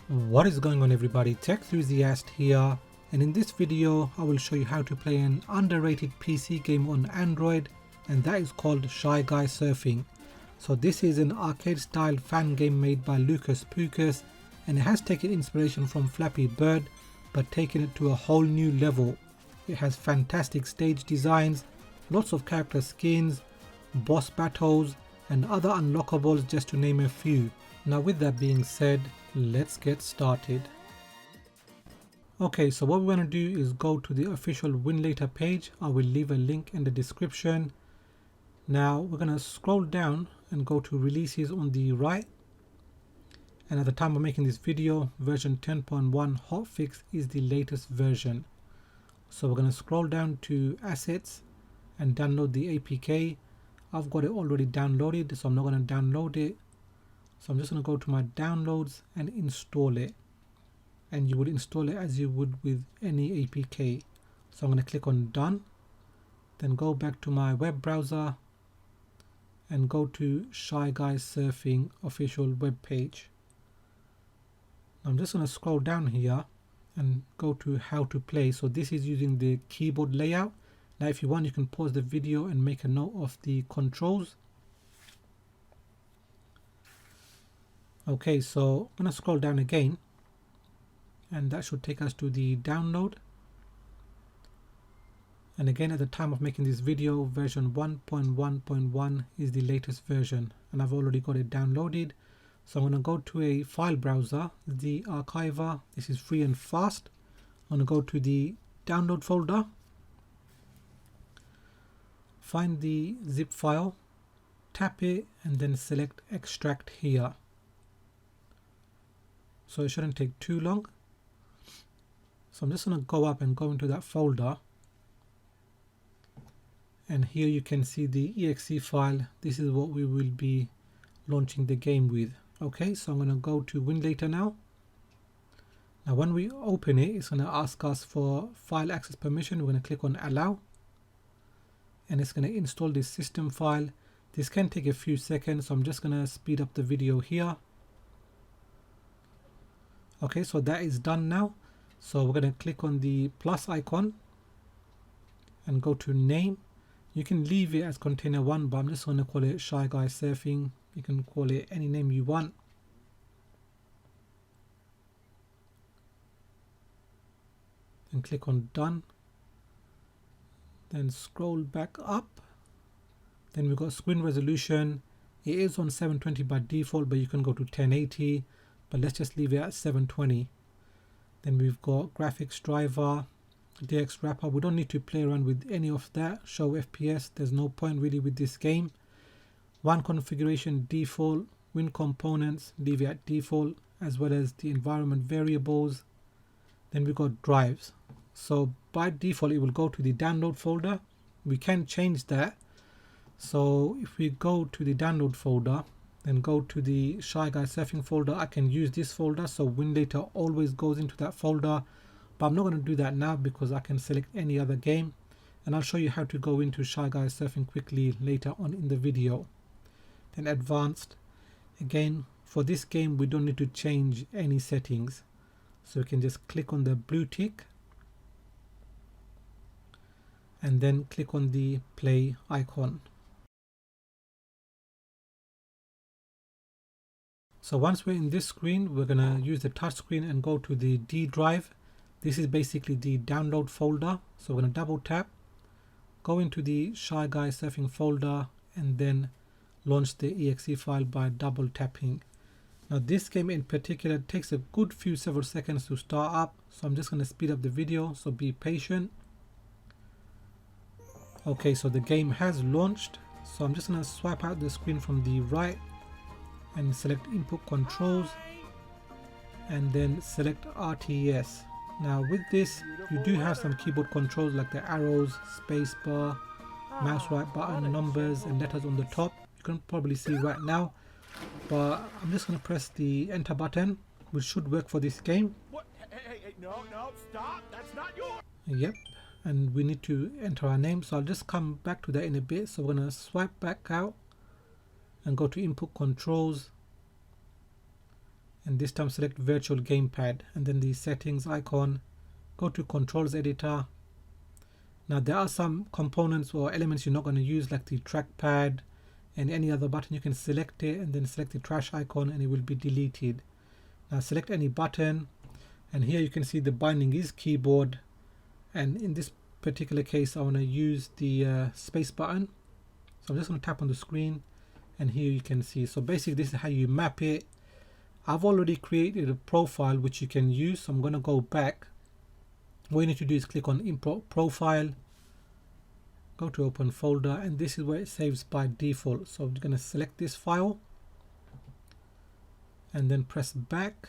What is going on, everybody? Tech Enthusiast here, and in this video I will show you how to play an underrated PC game on Android, and that is called Shy Guy Surfing. So this is an arcade style fan game made by Lucas Pukas, and it has taken inspiration from Flappy Bird but taken it to a whole new level. It has fantastic stage designs, lots of character skins, boss battles and other unlockables, just to name a few. Now with that being said, let's get started. Okay, so what we're going to do is go to the official Winlator page. I will leave a link in the description. Now we're going to scroll down and go to releases on the right, and at the time of making this video, version 10.1 hotfix is the latest version. So we're going to scroll down to assets and download the APK. I've got it already downloaded, so I'm not going to download it. So I'm just going to go to my downloads and install it, and you would install it as you would with any APK. So I'm going to click on done, then go back to my web browser and go to Shy Guy Surfing official web page. I'm just going to scroll down here and go to how to play. So this is using the keyboard layout. Now if you want, you can pause the video and make a note of the controls. Okay, so I'm going to scroll down again, and that should take us to the download. And again, at the time of making this video, version 1.1.1 is the latest version, and I've already got it downloaded. So I'm going to go to a file browser, the archiver. This is free and fast. I'm going to go to the download folder, find the zip file, tap it, and then select extract here. So it shouldn't take too long. So I'm just going to go up and go into that folder, and here you can see the exe file. This is what we will be launching the game with. Okay, so I'm going to go to Winlator now. Now when we open it, it's going to ask us for file access permission. We're going to click on allow, and it's going to install this system file. This can take a few seconds, so I'm just going to speed up the video here. Okay, so that is done now. So we're going to click on the plus icon and go to name. You can leave it as container 1, but I'm just going to call it Shy Guy Surfing. You can call it any name you want. Then click on done. Then scroll back up. Then we've got screen resolution. It is on 720 by default, but you can go to 1080. But let's just leave it at 720. Then we've got graphics driver, DX wrapper. We don't need to play around with any of that. Show FPS. There's no point really with this game. One configuration default, win components, leave it at default, as well as the environment variables. Then we've got drives. So by default it will go to the download folder. We can change that. So if we go to the download folder, then go to the Shy Guy Surfing folder, I can use this folder. So Winlator always goes into that folder, but I'm not going to do that now because I can select any other game, and I'll show you how to go into Shy Guy Surfing quickly later on in the video. Then advanced. Again, for this game we don't need to change any settings, so we can just click on the blue tick and then click on the play icon. So once we're in this screen, we're going to use the touch screen and go to the D drive. This is basically the download folder. So we're going to double tap, go into the Shy Guy Surfing folder, and then launch the exe file by double tapping. Now this game in particular takes a good several seconds to start up, so I'm just going to speed up the video, so be patient. Okay, so the game has launched. So I'm just going to swipe out the screen from the right and select input controls, and then select RTS. Now with this you do have some keyboard controls like the arrows, space bar, mouse right button, numbers and letters on the top. You can probably see right now, but I'm just going to press the enter button, which should work for this game. Hey, no, stop, that's not yours. Yep, and we need to enter our name, so I'll just come back to that in a bit. So we're going to swipe back out and go to input controls, and this time select virtual gamepad, and then the settings icon, go to controls editor. Now there are some components or elements you're not going to use, like the trackpad and any other button. You can select it and then select the trash icon and it will be deleted. Now select any button, and here you can see the binding is keyboard, and in this particular case I want to use the space button. So I'm just going to tap on the screen, and here you can see. So basically this is how you map it. I've already created a profile which you can use, so I'm going to go back. What you need to do is click on import profile, go to open folder, and this is where it saves by default. So I'm going to select this file and then press back,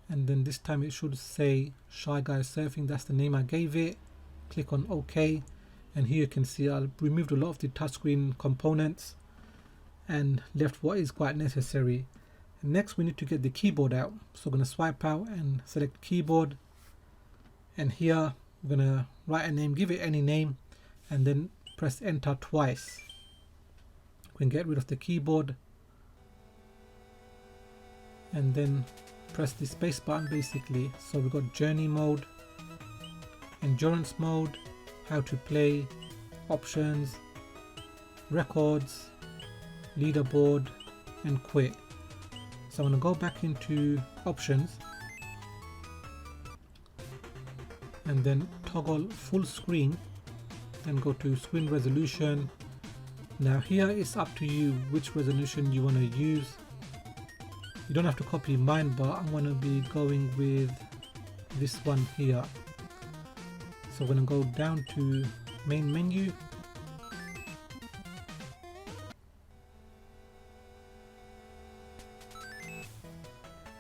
and then this time it should say Shy Guy Surfing. That's the name I gave it. Click on OK, and here you can see I removed a lot of the touchscreen components and left what is quite necessary. And next we need to get the keyboard out, so I'm going to swipe out and select keyboard, and here I'm going to write a name, give it any name, and then press enter twice. We can get rid of the keyboard and then press the space button basically. So we've got journey mode, endurance mode, how to play, options, records, leaderboard, and quit. So I'm going to go back into options and then toggle full screen, then go to screen resolution. Now here it's up to you which resolution you want to use. You don't have to copy mine, but I'm going to be going with this one here. So we're going to go down to main menu,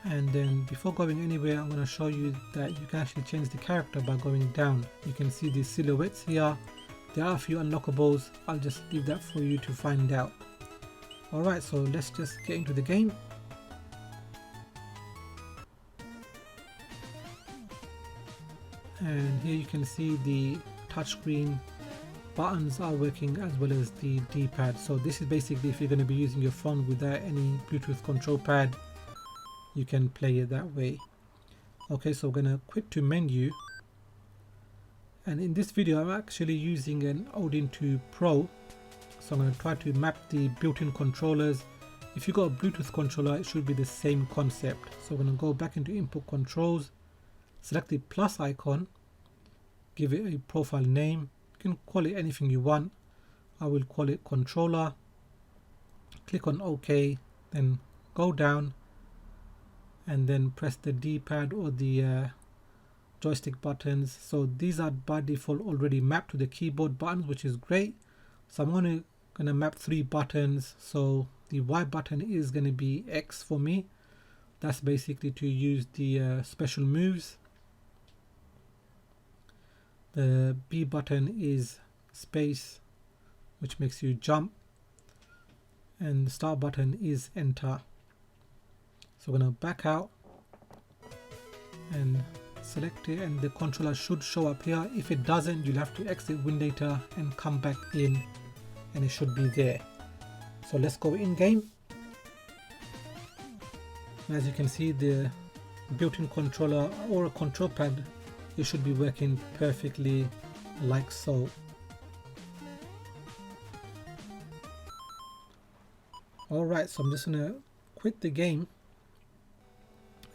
and then before going anywhere I'm going to show you that you can actually change the character by going down. You can see the silhouettes here. There are a few unlockables. I'll just leave that for you to find out. Alright, so let's just get into the game. And here you can see the touchscreen buttons are working as well as the D-pad. So this is basically if you're going to be using your phone without any Bluetooth control pad, you can play it that way. Okay, so we're going to quit to menu, and in this video I'm actually using an Odin 2 Pro, so I'm going to try to map the built-in controllers. If you've got a Bluetooth controller it should be the same concept. So we're going to go back into input controls, select the plus icon, give it a profile name. You can call it anything you want. I will call it controller. Click on OK, then go down and then press the D-pad or the joystick buttons. So these are by default already mapped to the keyboard buttons, which is great. So I'm going to map 3 buttons. So the Y button is going to be X for me. That's basically to use the special moves. The B button is space, which makes you jump, and the start button is enter. So we're going to back out and select it, and the controller should show up here. If it doesn't, you'll have to exit Winlator and come back in, and it should be there. So let's go in game. As you can see, the built-in controller or a control pad, it should be working perfectly like so. Alright, so I'm just going to quit the game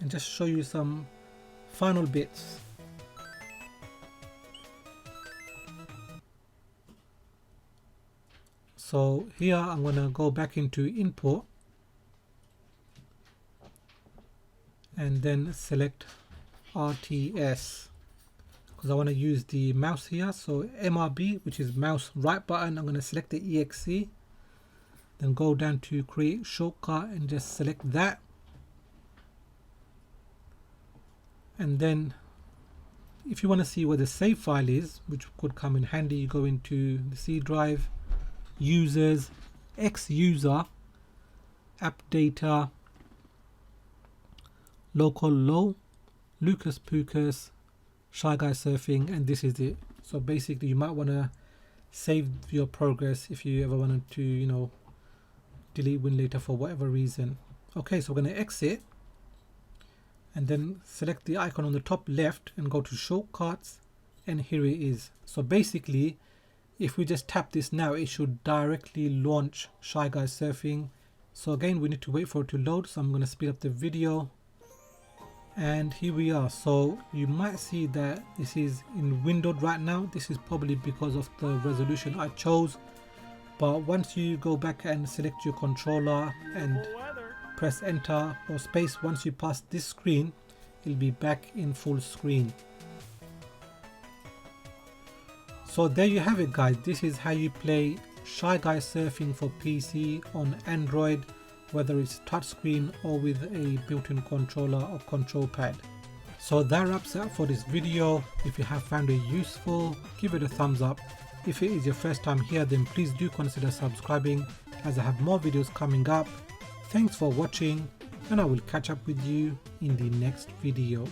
and just show you some final bits. So here I'm going to go back into import and then select RTS because I want to use the mouse here. So MRB, which is mouse right button, I'm going to select the EXE, then go down to create shortcut and just select that. And then if you want to see where the save file is, which could come in handy, you go into the C drive, users, X user, app data, local low, Lucas Pucas, Shy Guy Surfing, and this is it. So basically you might want to save your progress if you ever wanted to, delete Winlator for whatever reason. Okay, so we're going to exit and then select the icon on the top left and go to shortcuts, and here it is. So basically if we just tap this now, it should directly launch Shy Guys Surfing. So again, we need to wait for it to load, so I'm going to speed up the video. And here we are. So you might see that this is in windowed right now. This is probably because of the resolution I chose, but once you go back and select your controller and press enter or space, once you pass this screen, it'll be back in full screen. So there you have it guys, this is how you play Shy Guys Surfing for PC on Android, whether it's touchscreen or with a built-in controller or control pad. So that wraps it up for this video. If you have found it useful, give it a thumbs up. If it is your first time here, then please do consider subscribing, as I have more videos coming up. Thanks for watching, and I will catch up with you in the next video.